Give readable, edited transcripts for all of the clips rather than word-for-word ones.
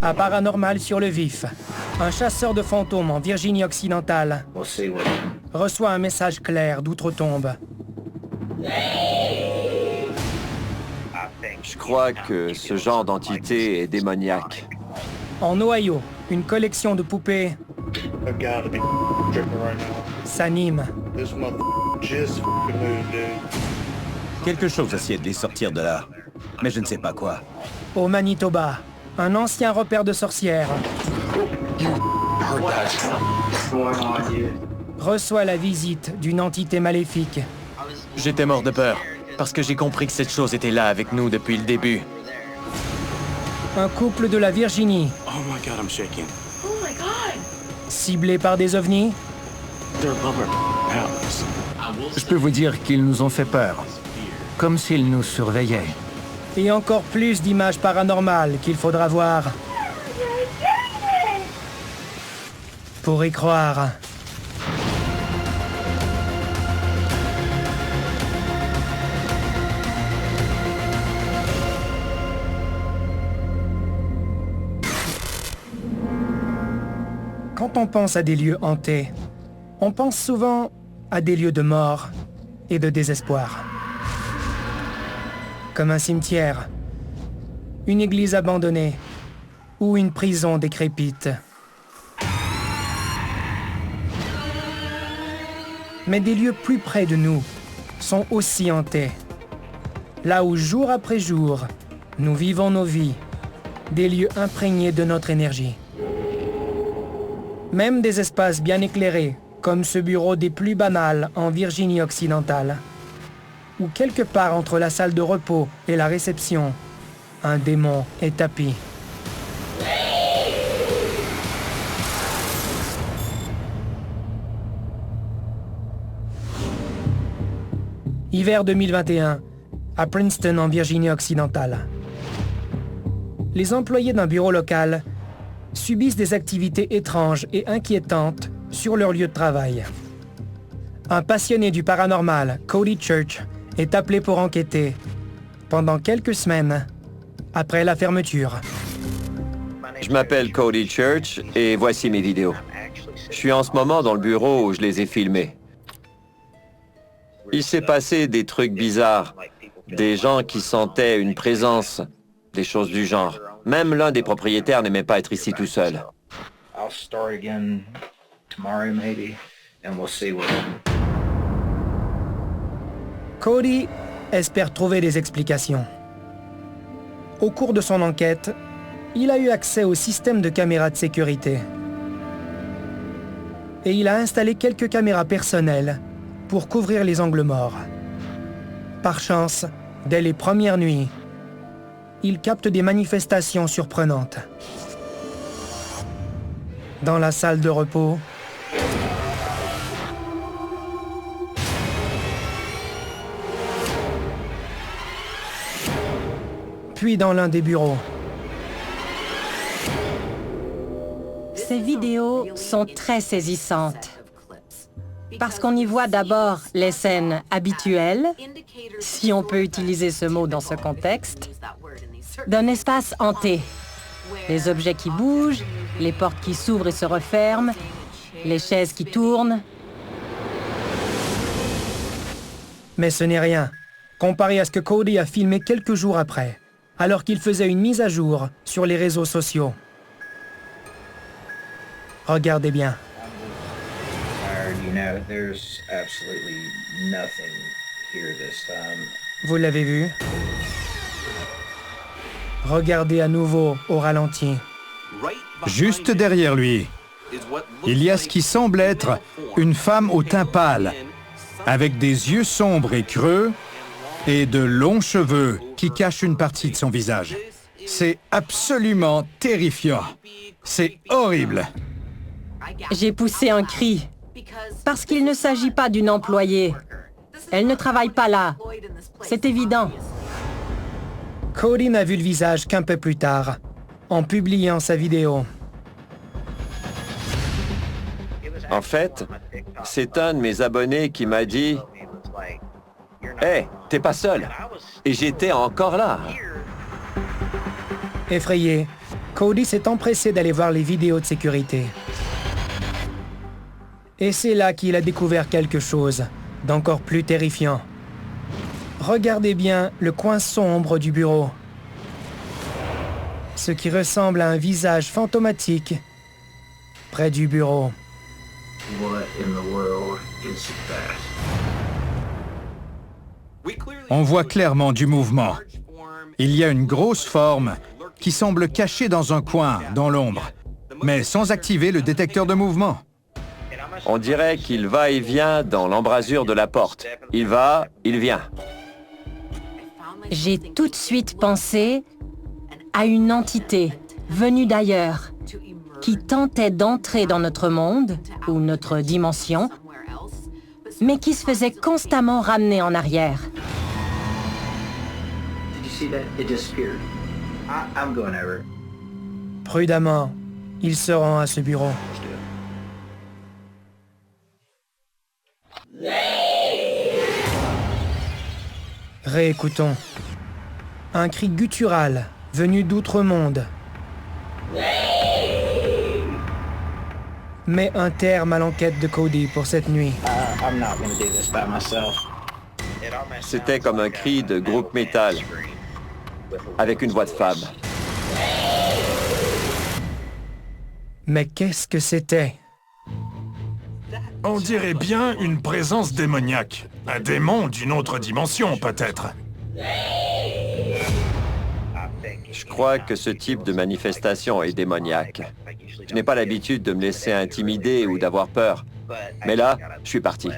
À Paranormal sur le vif, un chasseur de fantômes en Virginie occidentale reçoit un message clair d'outre-tombe. Je crois que ce genre d'entité est démoniaque. En Ohio, une collection de poupées s'anime. Quelque chose essaie de les sortir de là, mais je ne sais pas quoi. Au Manitoba, un ancien repère de sorcières reçoit la visite d'une entité maléfique. J'étais mort de peur, parce que j'ai compris que cette chose était là avec nous depuis le début. Un couple de la Virginie, Oh my god, I'm shaking. ciblé par des ovnis, They're rubber pallets. Je peux vous dire qu'ils nous ont fait peur, comme s'ils nous surveillaient. et encore plus d'images paranormales qu'il faudra voir pour y croire. Quand on pense à des lieux hantés, on pense souvent à des lieux de mort et de désespoir. Comme un cimetière, une église abandonnée ou une prison décrépite. Mais des lieux plus près de nous sont aussi hantés. Là où jour après jour, nous vivons nos vies, des lieux imprégnés de notre énergie. Même des espaces bien éclairés, comme ce bureau des plus banals en Virginie occidentale, où quelque part entre la salle de repos et la réception, un démon est tapi. Hiver 2021, à Princeton en Virginie occidentale. Les employés d'un bureau local subissent des activités étranges et inquiétantes sur leur lieu de travail. Un passionné du paranormal, Cody Church, est appelé pour enquêter pendant quelques semaines après la fermeture. Je m'appelle Cody Church et voici mes vidéos. Je suis en ce moment dans le bureau où je les ai filmées. Il s'est passé des trucs bizarres, des gens qui sentaient une présence, des choses du genre. Même l'un des propriétaires n'aimait pas être ici tout seul. I'll start again tomorrow maybe, and we'll see what. Cody espère trouver des explications. Au cours de son enquête, il a eu accès au système de caméras de sécurité. Et il a installé quelques caméras personnelles pour couvrir les angles morts. Par chance, dès les premières nuits, il capte des manifestations surprenantes. Dans la salle de repos, puis dans l'un des bureaux. Ces vidéos sont très saisissantes parce qu'on y voit d'abord les scènes habituelles, si on peut utiliser ce mot dans ce contexte, d'un espace hanté. Les objets qui bougent, les portes qui s'ouvrent et se referment, les chaises qui tournent. Mais ce n'est rien, comparé à ce que Cody a filmé quelques jours après, alors qu'il faisait une mise à jour sur les réseaux sociaux. Regardez bien. You know, there's absolutely nothing here this time. Vous l'avez vu? Regardez à nouveau au ralenti. Juste derrière lui, il y a ce qui semble être une femme au teint pâle, avec des yeux sombres et creux et de longs cheveux qui cachent une partie de son visage. C'est absolument terrifiant. C'est horrible. J'ai poussé un cri parce qu'il ne s'agit pas d'une employée. Elle ne travaille pas là. C'est évident. Cody n'a vu le visage qu'un peu plus tard, en publiant sa vidéo. En fait, c'est un de mes abonnés qui m'a dit « Hey, t'es pas seul !» Et j'étais encore là. Effrayé, Cody s'est empressé d'aller voir les vidéos de sécurité. Et c'est là qu'il a découvert quelque chose d'encore plus terrifiant. Regardez bien le coin sombre du bureau. Ce qui ressemble à un visage fantomatique près du bureau. What in the world is that? On voit clairement du mouvement. Il y a une grosse forme qui semble cachée dans un coin, dans l'ombre, mais sans activer le détecteur de mouvement. On dirait qu'il va et vient dans l'embrasure de la porte. Il va, il vient. J'ai tout de suite pensé à une entité venue d'ailleurs qui tentait d'entrer dans notre monde ou notre dimension, mais qui se faisait constamment ramener en arrière. Did you see that? It disappeared. I'm going over. Prudemment, il se rend à ce bureau. Réécoutons. Un cri guttural venu d'outre-monde. Met un terme à l'enquête de Cody pour cette nuit. I'm not going to do this by myself. C'était comme un cri de groupe métal, avec une voix de femme. Mais qu'est-ce que c'était? On dirait bien une présence démoniaque. Un démon d'une autre dimension, peut-être. Je crois que ce type de manifestation est démoniaque. Je n'ai pas l'habitude de me laisser intimider ou d'avoir peur. Mais là, je suis parti.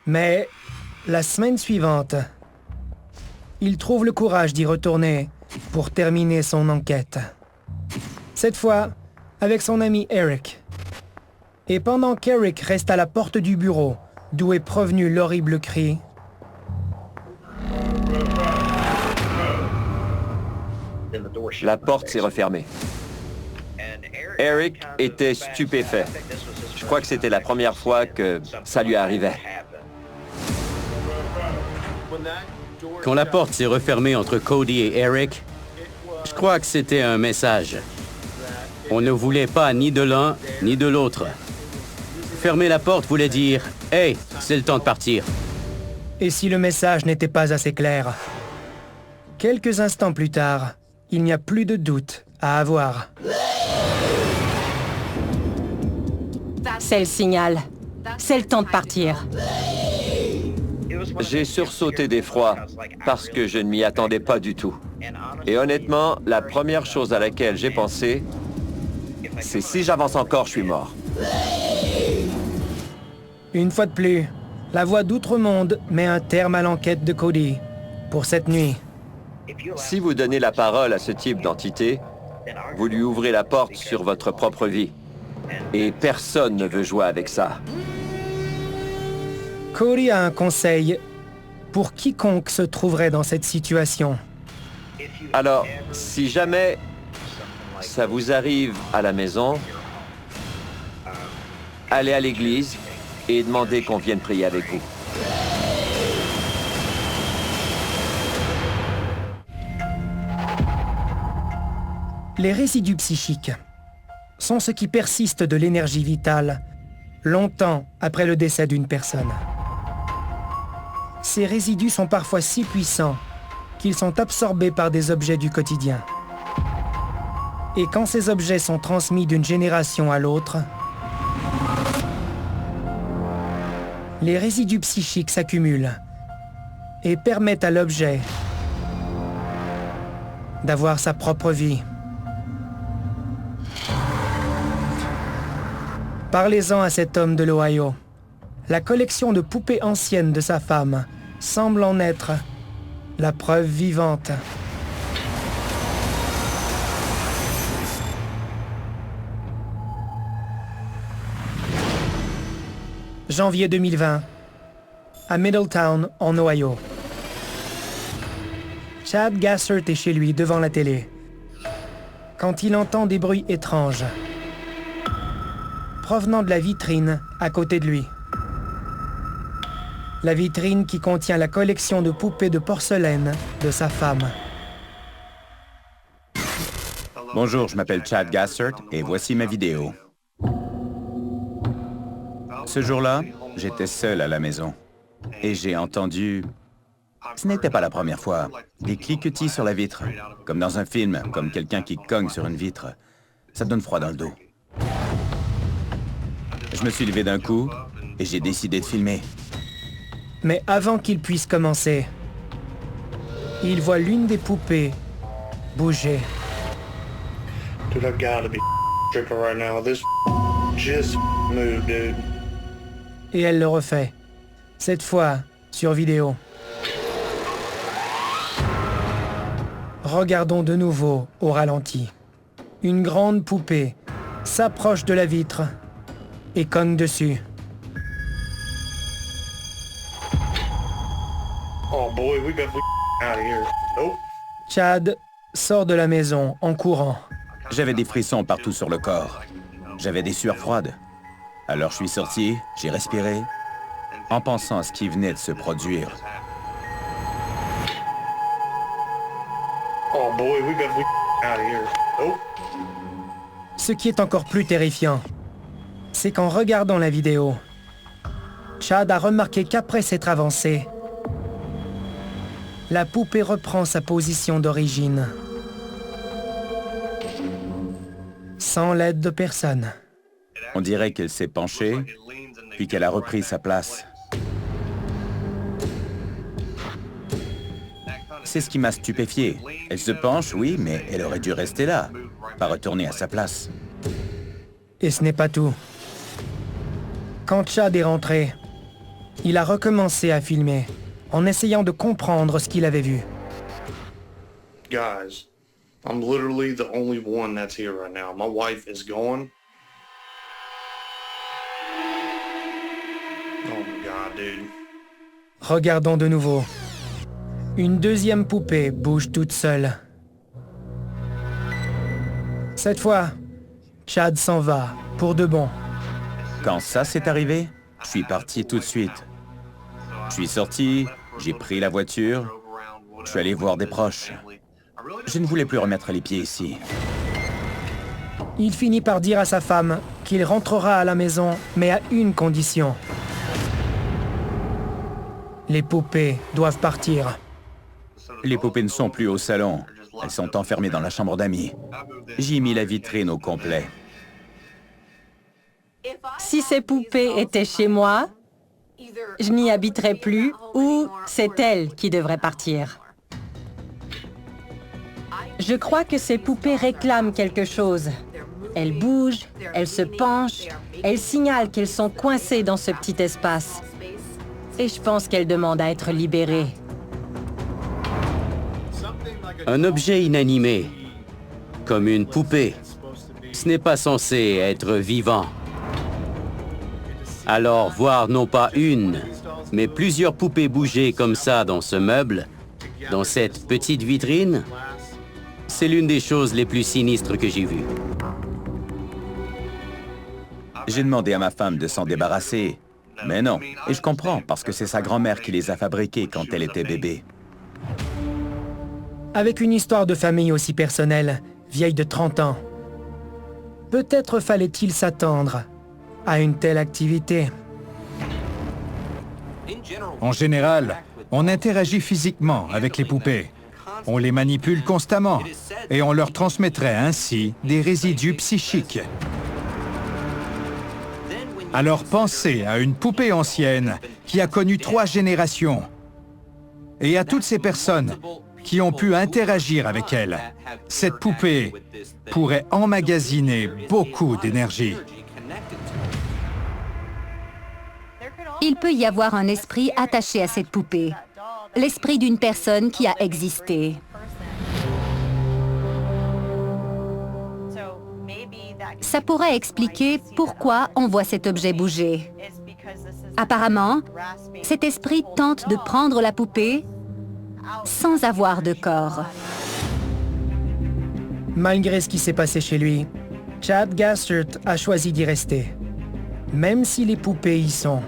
Mais la semaine suivante, il trouve le courage d'y retourner pour terminer son enquête. Cette fois, avec son ami Eric. Et pendant qu'Eric reste à la porte du bureau, d'où est provenu l'horrible cri, La porte s'est refermée. Eric était stupéfait. Je crois que c'était la première fois que ça lui arrivait. Quand la porte s'est refermée entre Cody et Eric, je crois que c'était un message. On ne voulait pas ni de l'un ni de l'autre. Fermer la porte voulait dire « Hey, c'est le temps de partir ». Et si le message n'était pas assez clair? Quelques instants plus tard, il n'y a plus de doute à avoir. C'est le signal. C'est le temps de partir. J'ai sursauté d'effroi parce que je ne m'y attendais pas du tout. Et honnêtement, la première chose à laquelle j'ai pensé, c'est si j'avance encore, je suis mort. Une fois de plus, la voix d'outre-monde met un terme à l'enquête de Cody pour cette nuit. Si vous donnez la parole à ce type d'entité, vous lui ouvrez la porte sur votre propre vie. Et personne ne veut jouer avec ça. Cody a un conseil pour quiconque se trouverait dans cette situation. Alors, si jamais ça vous arrive à la maison, allez à l'église et demandez qu'on vienne prier avec vous. Les résidus psychiques sont ce qui persiste de l'énergie vitale longtemps après le décès d'une personne. Ces résidus sont parfois si puissants qu'ils sont absorbés par des objets du quotidien. Et quand ces objets sont transmis d'une génération à l'autre, les résidus psychiques s'accumulent et permettent à l'objet d'avoir sa propre vie. Parlez-en à cet homme de l'Ohio. La collection de poupées anciennes de sa femme semble en être la preuve vivante. Janvier 2020, à Middletown, en Ohio. Chad Gassert est chez lui devant la télé quand il entend des bruits étranges provenant de la vitrine à côté de lui. La vitrine qui contient la collection de poupées de porcelaine de sa femme. Bonjour, je m'appelle Chad Gassert et voici ma vidéo. Ce jour-là, j'étais seul à la maison et j'ai entendu... Ce n'était pas la première fois. Des cliquetis sur la vitre, comme dans un film, comme quelqu'un qui cogne sur une vitre. Ça donne froid dans le dos. Je me suis levé d'un coup et j'ai décidé de filmer. Mais avant qu'il puisse commencer, il voit l'une des poupées bouger. Dude, I gotta be tripping right now. This just moved, dude. Et elle le refait. Cette fois, sur vidéo. Regardons de nouveau au ralenti. Une grande poupée s'approche de la vitre et cogne dessus. Oh boy, we got out of here. Nope. Chad sort de la maison en courant. J'avais des frissons partout sur le corps. J'avais des sueurs froides. Alors je suis sorti, j'ai respiré, en pensant à ce qui venait de se produire. Oh boy, we got out of here. Nope. Ce qui est encore plus terrifiant, c'est qu'en regardant la vidéo, Chad a remarqué qu'après s'être avancé, la poupée reprend sa position d'origine, sans l'aide de personne. On dirait qu'elle s'est penchée, puis qu'elle a repris sa place. C'est ce qui m'a stupéfié. Elle se penche, oui, mais elle aurait dû rester là, pas retourner à sa place. Et ce n'est pas tout. Quand Chad est rentré, il a recommencé à filmer, en essayant de comprendre ce qu'il avait vu. Guys, I'm literally the only one that's here right now. My wife is gone. Oh my God, dude. Regardons de nouveau. Une deuxième poupée bouge toute seule. Cette fois, Chad s'en va, pour de bon. Quand ça s'est arrivé, je suis parti tout de suite. Je suis sorti, j'ai pris la voiture, je suis allé voir des proches. Je ne voulais plus remettre les pieds ici. Il finit par dire à sa femme qu'il rentrera à la maison, mais à une condition. Les poupées doivent partir. Les poupées ne sont plus au salon. Elles sont enfermées dans la chambre d'amis. J'y ai mis la vitrine au complet. Si ces poupées étaient chez moi, je n'y habiterais plus ou c'est elles qui devraient partir. Je crois que ces poupées réclament quelque chose. Elles bougent, elles se penchent, elles signalent qu'elles sont coincées dans ce petit espace. Et je pense qu'elles demandent à être libérées. Un objet inanimé, comme une poupée, ce n'est pas censé être vivant. Alors, voir non pas une, mais plusieurs poupées bouger comme ça dans ce meuble, dans cette petite vitrine, c'est l'une des choses les plus sinistres que j'ai vues. J'ai demandé à ma femme de s'en débarrasser, mais non. Et je comprends, parce que c'est sa grand-mère qui les a fabriquées quand elle était bébé. Avec une histoire de famille aussi personnelle, vieille de 30 ans, peut-être fallait-il s'attendre à une telle activité. En général, on interagit physiquement avec les poupées. On les manipule constamment et on leur transmettrait ainsi des résidus psychiques. Alors pensez à une poupée ancienne qui a connu 3 générations et à toutes ces personnes qui ont pu interagir avec elle. Cette poupée pourrait emmagasiner beaucoup d'énergie. Il peut y avoir un esprit attaché à cette poupée. L'esprit d'une personne qui a existé. Ça pourrait expliquer pourquoi on voit cet objet bouger. Apparemment, cet esprit tente de prendre la poupée sans avoir de corps. Malgré ce qui s'est passé chez lui, Chad Gassert a choisi d'y rester, même si les poupées y sont.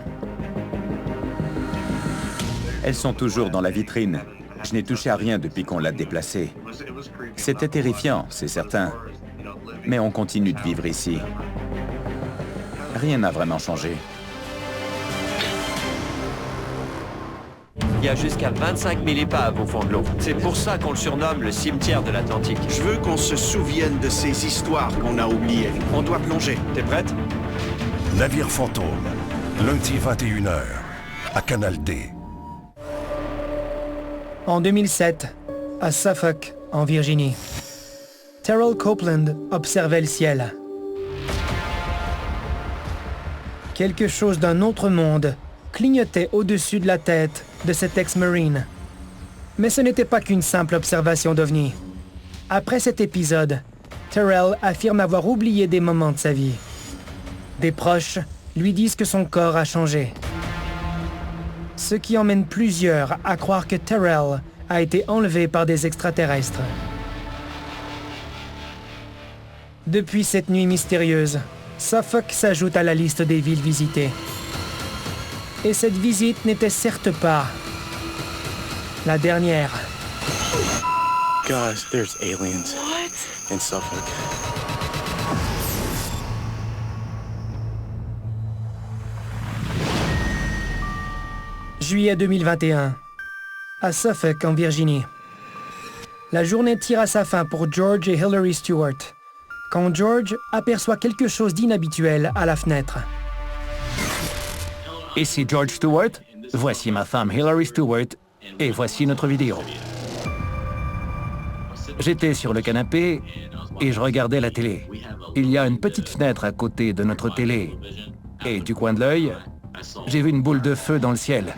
Elles sont toujours dans la vitrine. Je n'ai touché à rien depuis qu'on l'a déplacée. C'était terrifiant, c'est certain. mais on continue de vivre ici. Rien n'a vraiment changé. Il y a jusqu'à 25 000 épaves au fond de l'eau. C'est pour ça qu'on le surnomme le cimetière de l'Atlantique. Je veux qu'on se souvienne de ces histoires qu'on a oubliées. On doit plonger. T'es prête? Navire fantôme, lundi 21h, à Canal D. En 2007, à Suffolk, en Virginie, Terrell Copeland observait le ciel. Quelque chose d'un autre monde clignotait au-dessus de la tête de cet ex-marine. Mais ce n'était pas qu'une simple observation d'OVNI. Après cet épisode, Terrell affirme avoir oublié des moments de sa vie. Des proches lui disent que son corps a changé. Ce qui emmène plusieurs à croire que Terrell a été enlevé par des extraterrestres. Depuis cette nuit mystérieuse, Suffolk s'ajoute à la liste des villes visitées. Et cette visite n'était certes pas la dernière. Guys, there's aliens in Suffolk. Juillet 2021, à Suffolk, en Virginie. La journée tire à sa fin pour George et Hillary Stewart, quand George aperçoit quelque chose d'inhabituel à la fenêtre. Ici George Stewart, voici ma femme Hillary Stewart, et voici notre vidéo. J'étais sur le canapé et je regardais la télé. Il y a une petite fenêtre à côté de notre télé. Et du coin de l'œil, j'ai vu une boule de feu dans le ciel.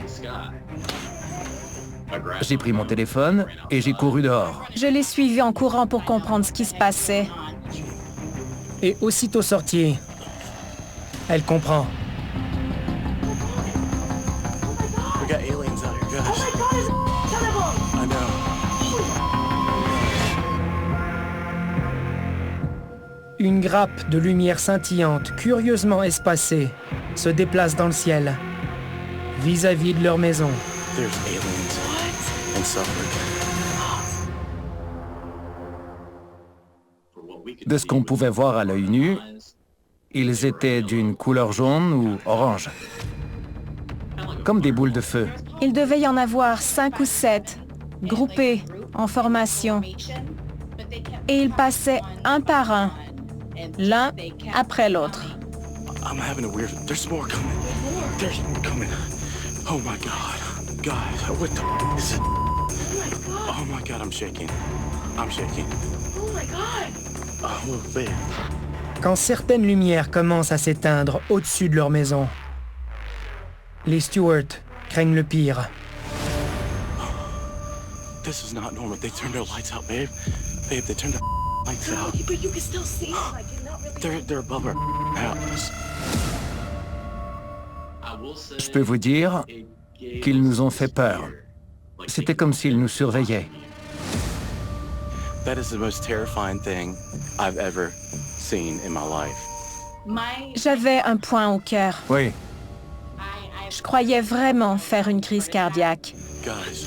J'ai pris mon téléphone et j'ai couru dehors. Je l'ai suivi en courant pour comprendre ce qui se passait. Et aussitôt sortie, elle comprend. We got aliens out here, guys. I know. Une grappe de lumière scintillante, curieusement espacée, se déplace dans le ciel, vis-à-vis de leur maison. There's aliens in Suffolk. De ce qu'on pouvait voir à l'œil nu, ils étaient d'une couleur jaune ou orange. Comme des boules de feu. Il devait y en avoir 5 ou 7, groupés, en formation. Et ils passaient un par un, l'un après l'autre. I'm having a weird... There's more coming. There's more coming. Oh my God. Guys, what the is it? Oh my God, I'm shaking. I'm shaking. Oh my God. Oh, babe. Quand certaines lumières commencent à s'éteindre au-dessus de leur maison, les Stewart craignent le pire. This is not normal. They turned their lights out, babe. Babe, they turned their lights out. But you can still see them. Like, you're not really... They're above our house. Je peux vous dire qu'ils nous ont fait peur. C'était comme s'ils nous surveillaient. That is the most terrifying thing I've ever seen in my life. J'avais un point au cœur. Oui. Je croyais vraiment faire une crise cardiaque. Guys,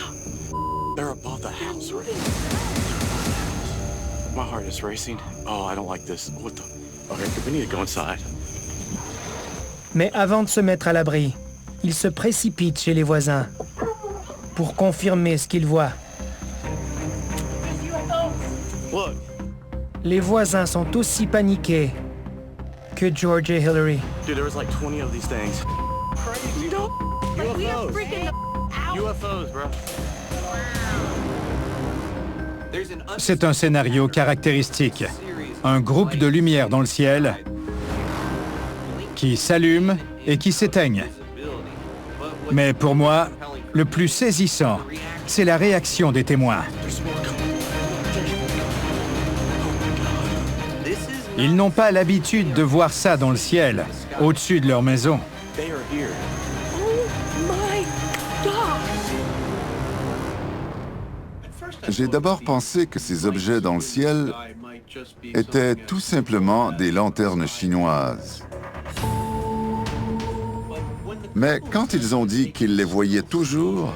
they're above the house, right? My heart is racing. Oh, I don't like this. What the... Okay, we need to go inside. Mais avant de se mettre à l'abri, ils se précipitent chez les voisins pour confirmer ce qu'ils voient. Look. Les voisins sont aussi paniqués que George et Hillary. Dude, there was like 20 of these things. Crazy. UFOs, bro. C'est un scénario caractéristique. Un groupe de lumières dans le ciel qui s'allument et qui s'éteignent. Mais pour moi, le plus saisissant, c'est la réaction des témoins. Ils n'ont pas l'habitude de voir ça dans le ciel, au-dessus de leur maison. They are here. J'ai d'abord pensé que ces objets dans le ciel étaient tout simplement des lanternes chinoises. Mais quand ils ont dit qu'ils les voyaient toujours,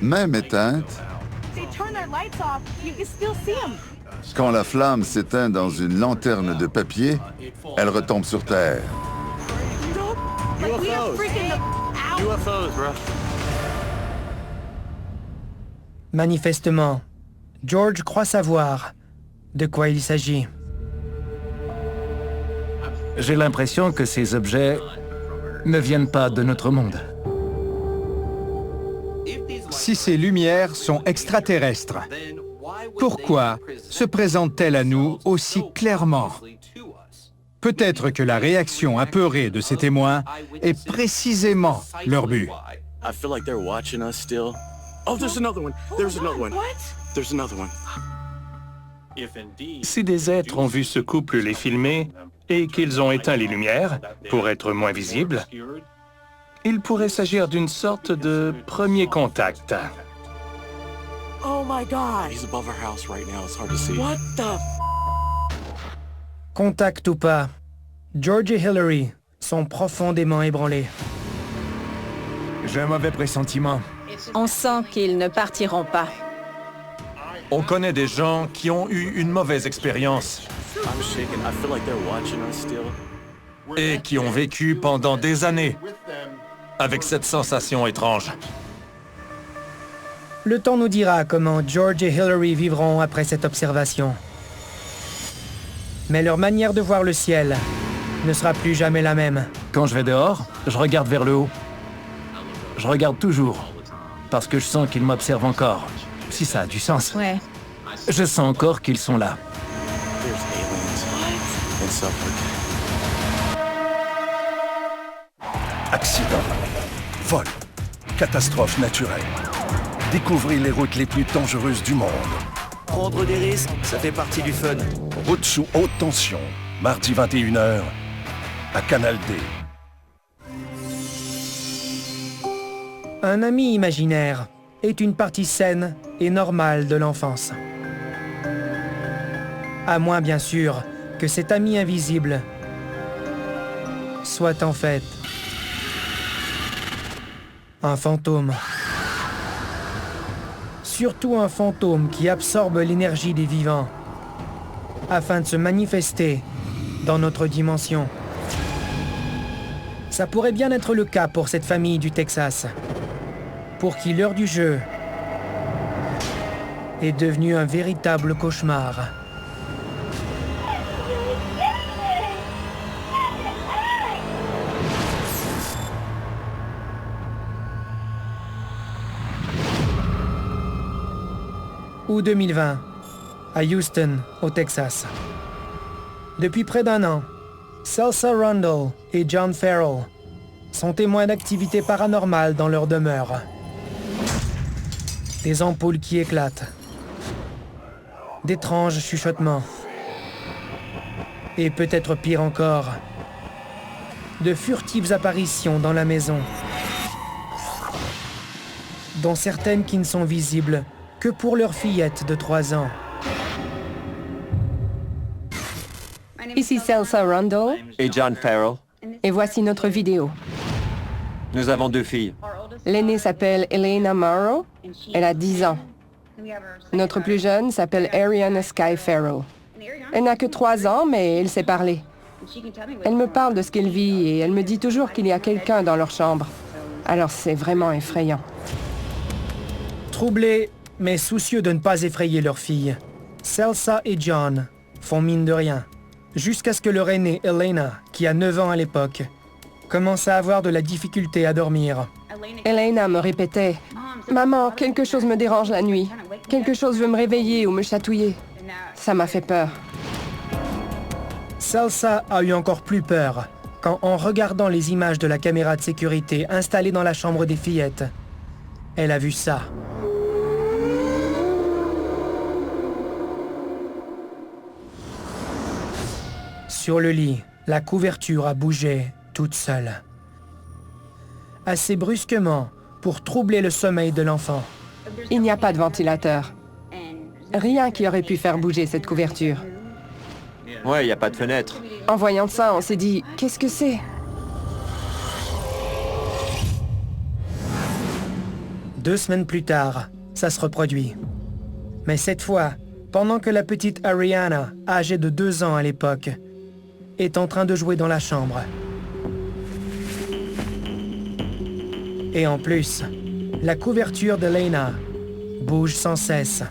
même éteintes, Quand la flamme s'éteint dans une lanterne de papier, elle retombe sur Terre. UFOs, bro. Manifestement, George croit savoir de quoi il s'agit. J'ai l'impression que ces objets ne viennent pas de notre monde. Si ces lumières sont extraterrestres, pourquoi se présentent-elles à nous aussi clairement? Peut-être que la réaction apeurée de ces témoins est précisément leur but. I feel like they're watching us still. Oh, there's another one. There's another one. There's another one. Si des êtres ont vu ce couple les filmer et qu'ils ont éteint les lumières pour être moins visibles, il pourrait s'agir d'une sorte de premier contact. Oh my God. He's above our house right now. It's hard to see. What the? Contact ou pas, George et Hillary sont profondément ébranlés. J'ai un mauvais pressentiment. On sent qu'ils ne partiront pas. On connaît des gens qui ont eu une mauvaise expérience I'm shaking. I feel like they're watching us still. et qui ont vécu pendant des années avec cette sensation étrange. Le temps nous dira comment George et Hillary vivront après cette observation. Mais leur manière de voir le ciel ne sera plus jamais la même. Quand je vais dehors, je regarde vers le haut. Je regarde toujours, parce que je sens qu'ils m'observent encore. Si ça a du sens. Ouais. Je sens encore qu'ils sont là. There's aliens. And stuff like Accident, vol, catastrophe naturelle. Découvrez les routes les plus dangereuses du monde. Prendre des risques, ça fait partie du fun. Route sous haute tension, mardi 21h, à Canal D. Un ami imaginaire est une partie saine et normale de l'enfance. À moins, bien sûr, que cet ami invisible soit en fait un fantôme. Surtout un fantôme qui absorbe l'énergie des vivants afin de se manifester dans notre dimension. Ça pourrait bien être le cas pour cette famille du Texas, pour qui l'heure du jeu est devenue un véritable cauchemar. Août 2020, à Houston, au Texas. Depuis près d'un an, Celsa Rundle et John Farrell sont témoins d'activités paranormales dans leur demeure. Des ampoules qui éclatent, d'étranges chuchotements, et peut-être pire encore, de furtives apparitions dans la maison, dont certaines qui ne sont visibles que pour leur fillette de 3 ans. Ici Celsa Rundle, Et John Farrell. et voici notre vidéo. Nous avons 2 filles. L'aînée s'appelle Elena Morrow, elle a 10 ans. Notre plus jeune s'appelle Ariana Sky Farrell. Elle n'a que 3 ans, mais elle sait parler. Elle me parle de ce qu'elle vit et elle me dit toujours qu'il y a quelqu'un dans leur chambre. Alors c'est vraiment effrayant. Troublés, mais soucieux de ne pas effrayer leur fille, Celsa et John font mine de rien, jusqu'à ce que leur aînée Elena, qui a 9 ans à l'époque, commence à avoir de la difficulté à dormir. Elena me répétait « Maman, quelque chose me dérange la nuit. Quelque chose veut me réveiller ou me chatouiller. » Ça m'a fait peur. Celsa a eu encore plus peur quand, en regardant les images de la caméra de sécurité installée dans la chambre des fillettes, elle a vu ça. Sur le lit, la couverture a bougé toute seule. Assez brusquement pour troubler le sommeil de l'enfant. Il n'y a pas de ventilateur. Rien qui aurait pu faire bouger cette couverture. Ouais, il n'y a pas de fenêtre. En voyant ça, on s'est dit « Qu'est-ce que c'est ?» 2 semaines plus tard, ça se reproduit. Mais cette fois, pendant que la petite Ariana, âgée de 2 ans à l'époque, est en train de jouer dans la chambre. Et en plus, la couverture de Lena bouge sans cesse.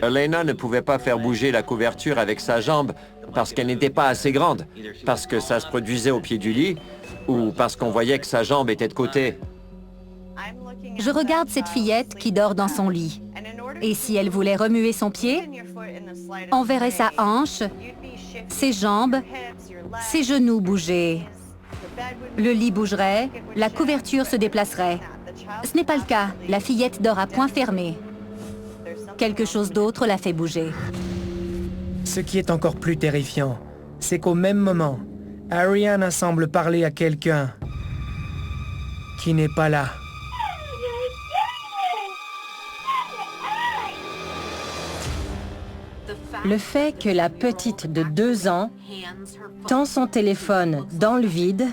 Elena ne pouvait pas faire bouger la couverture avec sa jambe parce qu'elle n'était pas assez grande, parce que ça se produisait au pied du lit, ou parce qu'on voyait que sa jambe était de côté. Je regarde cette fillette qui dort dans son lit. Et si elle voulait remuer son pied, on verrait sa hanche, ses jambes, ses genoux bouger. Le lit bougerait, la couverture se déplacerait. Ce n'est pas le cas, la fillette dort à point fermé. Quelque chose d'autre la fait bouger. Ce qui est encore plus terrifiant, c'est qu'au même moment, Ariana semble parler à quelqu'un qui n'est pas là. Le fait que la petite de 2 ans tend son téléphone dans le vide,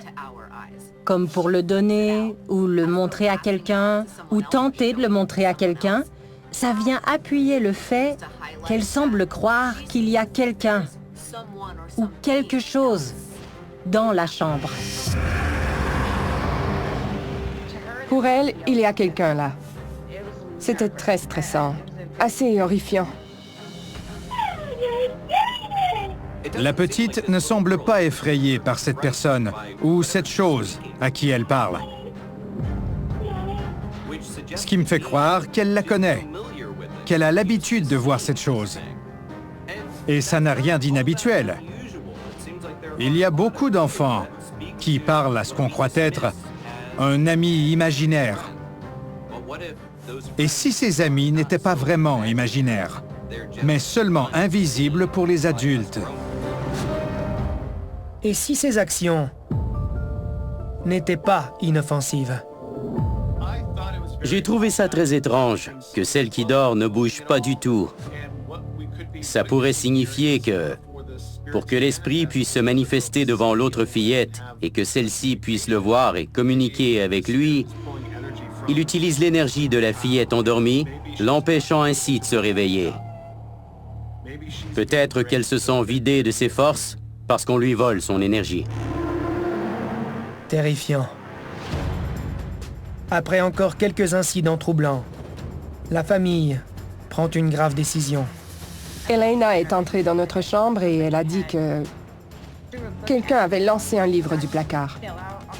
comme pour le donner ou le montrer à quelqu'un, ou tenter de le montrer à quelqu'un, ça vient appuyer le fait qu'elle semble croire qu'il y a quelqu'un ou quelque chose dans la chambre. Pour elle, il y a quelqu'un là. C'était très stressant, assez horrifiant. La petite ne semble pas effrayée par cette personne ou cette chose à qui elle parle. Ce qui me fait croire qu'elle la connaît, qu'elle a l'habitude de voir cette chose. Et ça n'a rien d'inhabituel. Il y a beaucoup d'enfants qui parlent à ce qu'on croit être un ami imaginaire. Et si ces amis n'étaient pas vraiment imaginaires, mais seulement invisibles pour les adultes? Et si ces actions n'étaient pas inoffensives? J'ai trouvé ça très étrange, que celle qui dort ne bouge pas du tout. Ça pourrait signifier que, pour que l'esprit puisse se manifester devant l'autre fillette et que celle-ci puisse le voir et communiquer avec lui, il utilise l'énergie de la fillette endormie, l'empêchant ainsi de se réveiller. Peut-être qu'elle se sent vidée de ses forces parce qu'on lui vole son énergie. Terrifiant. Après encore quelques incidents troublants, la famille prend une grave décision. Elena est entrée dans notre chambre et elle a dit que quelqu'un avait lancé un livre du placard.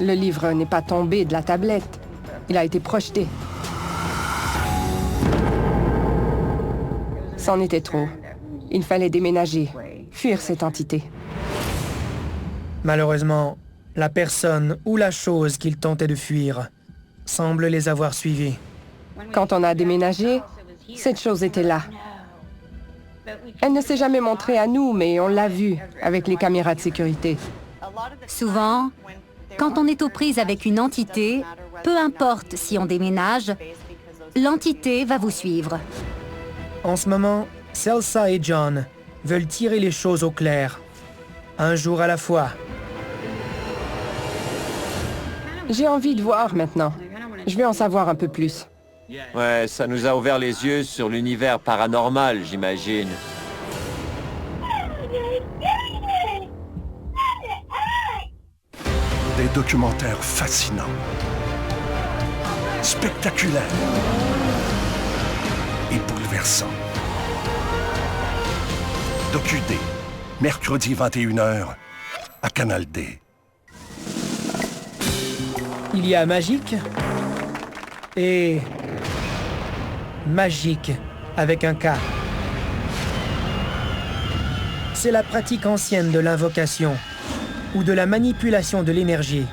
Le livre n'est pas tombé de la tablette. Il a été projeté. C'en était trop. Il fallait déménager, fuir cette entité. Malheureusement, la personne ou la chose qu'ils tentaient de fuir semble les avoir suivis. Quand on a déménagé, cette chose était là. Elle ne s'est jamais montrée à nous, mais on l'a vue avec les caméras de sécurité. Souvent, quand on est aux prises avec une entité, peu importe si on déménage, l'entité va vous suivre. En ce moment, Celsa et John veulent tirer les choses au clair, un jour à la fois. J'ai envie de voir maintenant. Je vais en savoir un peu plus. Ouais, ça nous a ouvert les yeux sur l'univers paranormal, j'imagine. Des documentaires fascinants, spectaculaires et bouleversants. DocuD, mercredi 21h à Canal D. Il y a magique et magique avec un K. C'est la pratique ancienne de l'invocation ou de la manipulation de l'énergie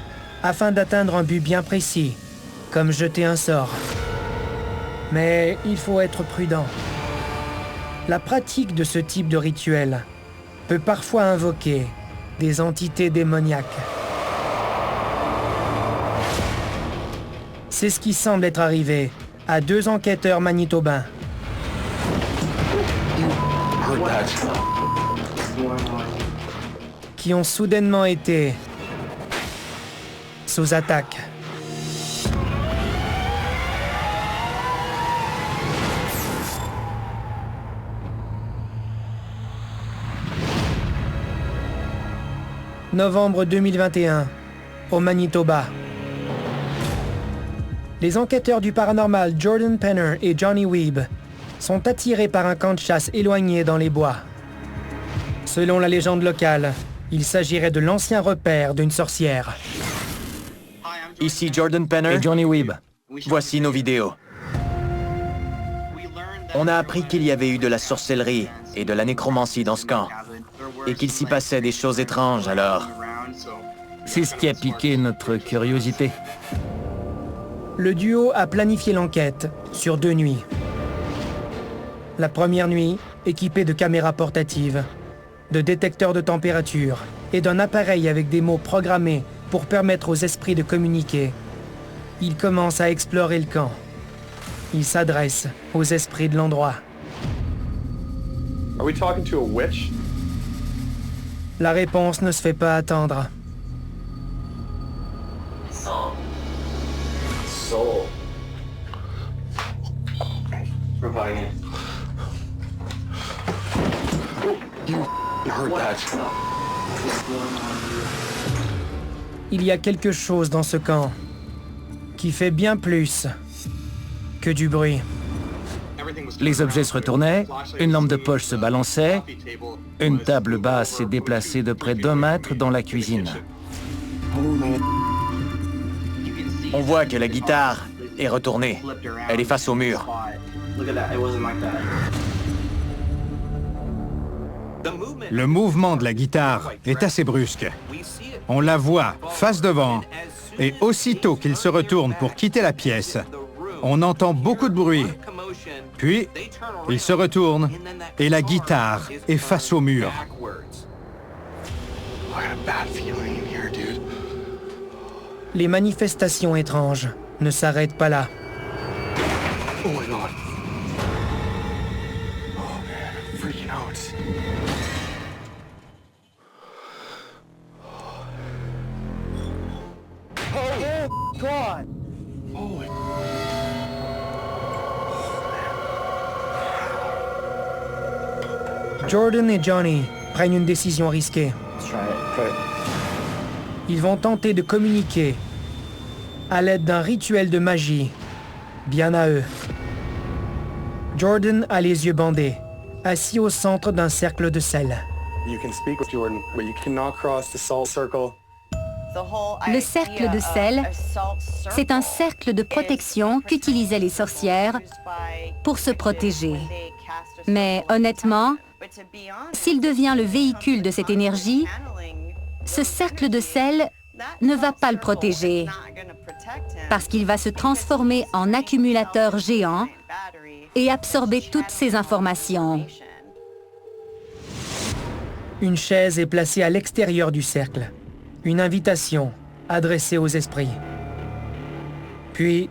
afin d'atteindre un but bien précis, comme jeter un sort. Mais il faut être prudent. La pratique de ce type de rituel peut parfois invoquer des entités démoniaques. C'est ce qui semble être arrivé à 2 enquêteurs manitobains. Qui ont soudainement été sous attaque. Novembre 2021, au Manitoba. Les enquêteurs du paranormal Jordan Penner et Johnny Weeb sont attirés par un camp de chasse éloigné dans les bois. Selon la légende locale, il s'agirait de l'ancien repère d'une sorcière. Ici Jordan Penner et Johnny Weeb. Voici nos vidéos. On a appris qu'il y avait eu de la sorcellerie et de la nécromancie dans ce camp, et qu'il s'y passait des choses étranges alors. C'est ce qui a piqué notre curiosité. Le duo a planifié l'enquête sur 2 nuits. La première nuit, équipée de caméras portatives, de détecteurs de température et d'un appareil avec des mots programmés pour permettre aux esprits de communiquer, ils commencent à explorer le camp. Ils s'adressent aux esprits de l'endroit. Are we talking to a witch? La réponse ne se fait pas attendre. Soul. Revive. You heard that. Il y a quelque chose dans ce camp qui fait bien plus que du bruit. Les objets se retournaient, une lampe de poche se balançait, une table basse s'est déplacée de près d'1 mètre dans la cuisine. On voit que la guitare est retournée. Elle est face au mur. Le mouvement de la guitare est assez brusque. On la voit face devant, et aussitôt qu'il se retourne pour quitter la pièce, on entend beaucoup de bruit. Puis, il se retourne, et la guitare est face au mur. Les manifestations étranges ne s'arrêtent pas là. Oh my god. Oh man, I'm freaking out. Oh god. Holy. Jordan et Johnny prennent une décision risquée. Ils vont tenter de communiquer à l'aide d'un rituel de magie, bien à eux. Jordan a les yeux bandés, assis au centre d'un cercle de sel. You can speak with Jordan, but you cannot cross the salt circle. Le cercle de sel, c'est un cercle de protection qu'utilisaient les sorcières pour se protéger. Mais honnêtement, s'il devient le véhicule de cette énergie, ce cercle de sel ne va pas le protéger, parce qu'il va se transformer en accumulateur géant et absorber toutes ces informations. Une chaise est placée à l'extérieur du cercle. Une invitation adressée aux esprits. Puis,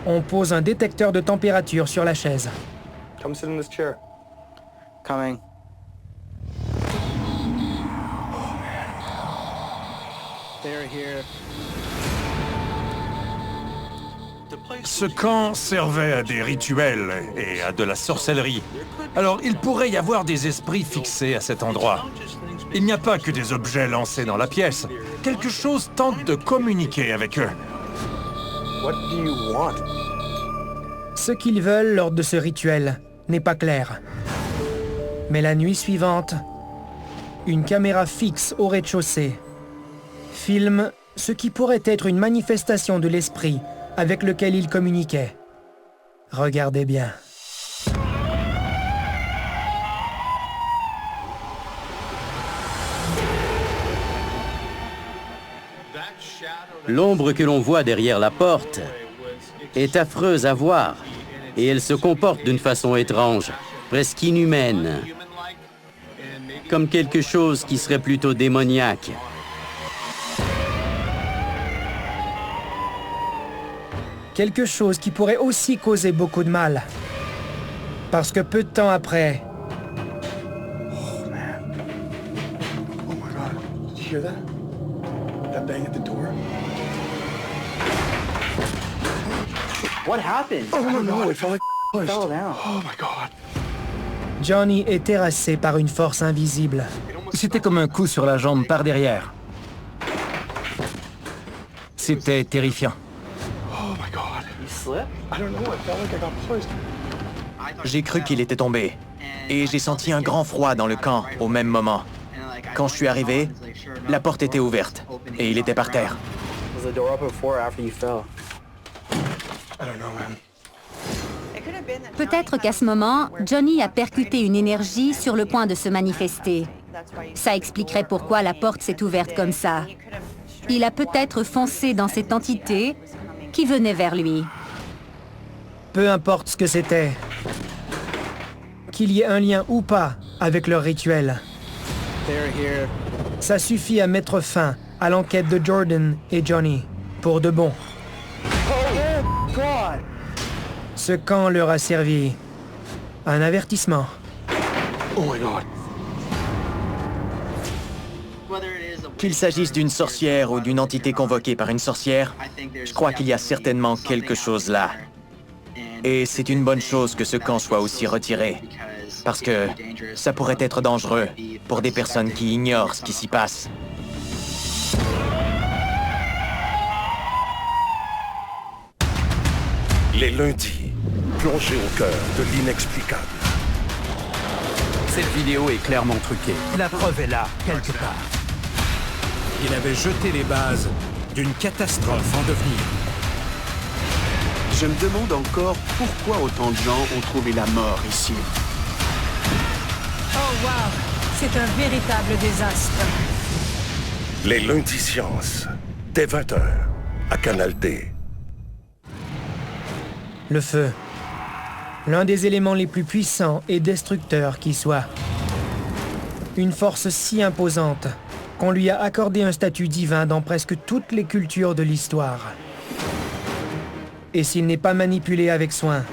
on pose un détecteur de température sur la chaise. Come sit in this chair. Coming. They're here. Ce camp servait à des rituels et à de la sorcellerie. Alors, il pourrait y avoir des esprits fixés à cet endroit. Il n'y a pas que des objets lancés dans la pièce. Quelque chose tente de communiquer avec eux. What do you want? Ce qu'ils veulent lors de ce rituel n'est pas clair. Mais la nuit suivante, une caméra fixe au rez-de-chaussée filme ce qui pourrait être une manifestation de l'esprit avec lequel ils communiquaient. Regardez bien. L'ombre que l'on voit derrière la porte est affreuse à voir, et elle se comporte d'une façon étrange, presque inhumaine, comme quelque chose qui serait plutôt démoniaque. Quelque chose qui pourrait aussi causer beaucoup de mal. Parce que peu de temps après... Oh man. Oh my god. Did you hear that? That bang at the door? What happened? Oh no, it felt like It fell down. Oh my god. Johnny est terrassé par une force invisible. C'était comme un coup sur la jambe par derrière. C'était terrifiant. Oh my God. You slipped? I don't know. I felt like I got pushed. J'ai cru qu'il était tombé. Et j'ai senti un grand froid dans le camp au même moment. Quand je suis arrivé, la porte était ouverte et il était par terre. Was the door open before or after you fell? I don't know, man. Peut-être qu'à ce moment, Johnny a percuté une énergie sur le point de se manifester. Ça expliquerait pourquoi la porte s'est ouverte comme ça. Il a peut-être foncé dans cette entité qui venait vers lui. Peu importe ce que c'était, qu'il y ait un lien ou pas avec leur rituel, ça suffit à mettre fin à l'enquête de Jordan et Johnny, pour de bon. Ce camp leur a servi un avertissement. Oh my God. Qu'il s'agisse d'une sorcière ou d'une entité convoquée par une sorcière, je crois qu'il y a certainement quelque chose là. Et c'est une bonne chose que ce camp soit aussi retiré, parce que ça pourrait être dangereux pour des personnes qui ignorent ce qui s'y passe. Les lundis, plongés au cœur de l'inexplicable. Cette vidéo est clairement truquée. La preuve est là, quelque part. Il avait jeté les bases d'une catastrophe en devenir. Je me demande encore pourquoi autant de gens ont trouvé la mort ici. Oh wow, c'est un véritable désastre. Les lundis sciences, dès 20h, à Canal D. Le feu. L'un des éléments les plus puissants et destructeurs qui soit. Une force si imposante qu'on lui a accordé un statut divin dans presque toutes les cultures de l'histoire. Et s'il n'est pas manipulé avec soin,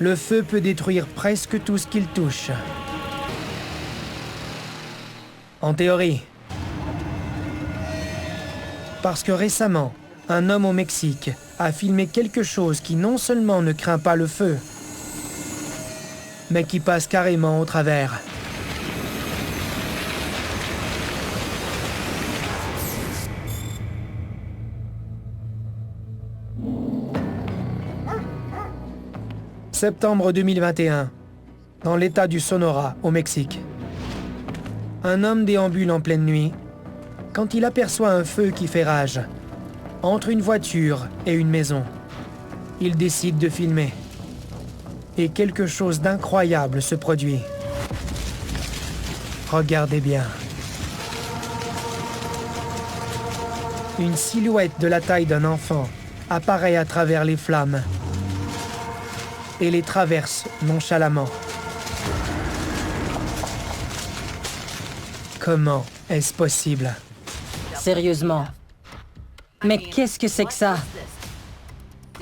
le feu peut détruire presque tout ce qu'il touche. En théorie. Parce que récemment, un homme au Mexique a filmé quelque chose qui non seulement ne craint pas le feu, mais qui passe carrément au travers. Septembre 2021, dans l'état du Sonora, au Mexique. Un homme déambule en pleine nuit quand il aperçoit un feu qui fait rage entre une voiture et une maison. Il décide de filmer. Et quelque chose d'incroyable se produit. Regardez bien. Une silhouette de la taille d'un enfant apparaît à travers les flammes et les traverse nonchalamment. Comment est-ce possible? Sérieusement. Mais qu'est-ce que c'est que ça?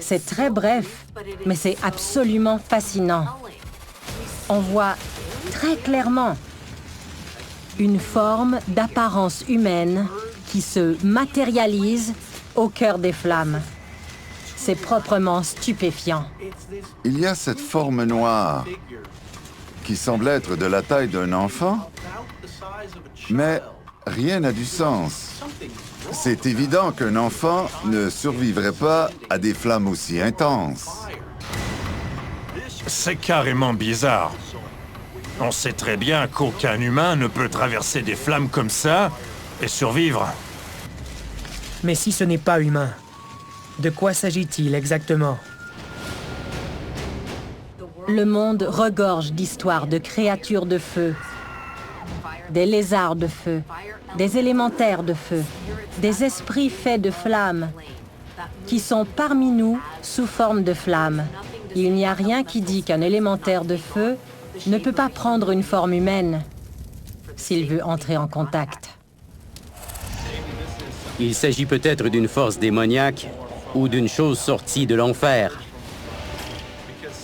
C'est très bref, mais c'est absolument fascinant. On voit très clairement une forme d'apparence humaine qui se matérialise au cœur des flammes. C'est proprement stupéfiant. Il y a cette forme noire qui semble être de la taille d'un enfant, mais rien n'a du sens. C'est évident qu'un enfant ne survivrait pas à des flammes aussi intenses. C'est carrément bizarre. On sait très bien qu'aucun humain ne peut traverser des flammes comme ça et survivre. Mais si ce n'est pas humain, de quoi s'agit-il exactement? Le monde regorge d'histoires de créatures de feu, des lézards de feu, des élémentaires de feu, des esprits faits de flammes, qui sont parmi nous sous forme de flammes. Il n'y a rien qui dit qu'un élémentaire de feu ne peut pas prendre une forme humaine s'il veut entrer en contact. Il s'agit peut-être d'une force démoniaque ou d'une chose sortie de l'enfer.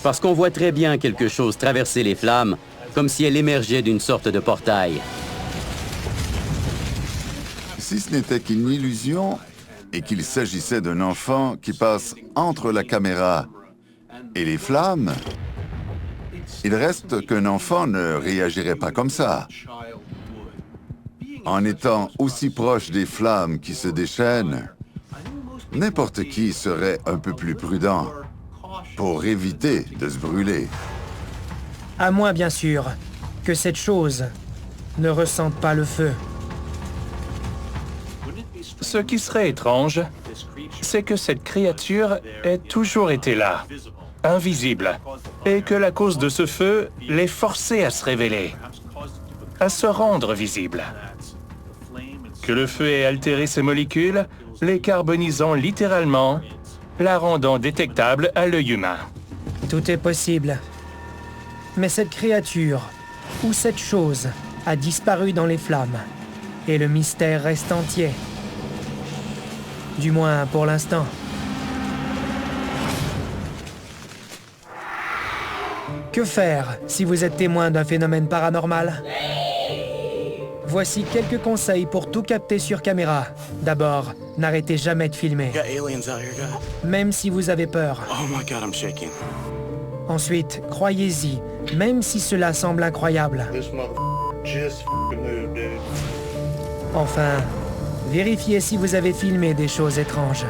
Parce qu'on voit très bien quelque chose traverser les flammes, comme si elle émergeait d'une sorte de portail. Si ce n'était qu'une illusion et qu'il s'agissait d'un enfant qui passe entre la caméra et les flammes, il reste qu'un enfant ne réagirait pas comme ça. En étant aussi proche des flammes qui se déchaînent, N'importe qui serait un peu plus prudent pour éviter de se brûler. À moins, bien sûr, que cette chose ne ressente pas le feu. Ce qui serait étrange, c'est que cette créature ait toujours été là, invisible, et que la cause de ce feu l'ait forcée à se révéler, à se rendre visible. Que le feu ait altéré ses molécules, les carbonisant littéralement, la rendant détectable à l'œil humain. Tout est possible. Mais cette créature, ou cette chose, a disparu dans les flammes, et le mystère reste entier. Du moins pour l'instant. Que faire si vous êtes témoin d'un phénomène paranormal? Voici quelques conseils pour tout capter sur caméra. D'abord, n'arrêtez jamais de filmer. Même si vous avez peur. Oh my God, I'm shaking. Ensuite, croyez-y, même si cela semble incroyable. Enfin, vérifiez si vous avez filmé des choses étranges.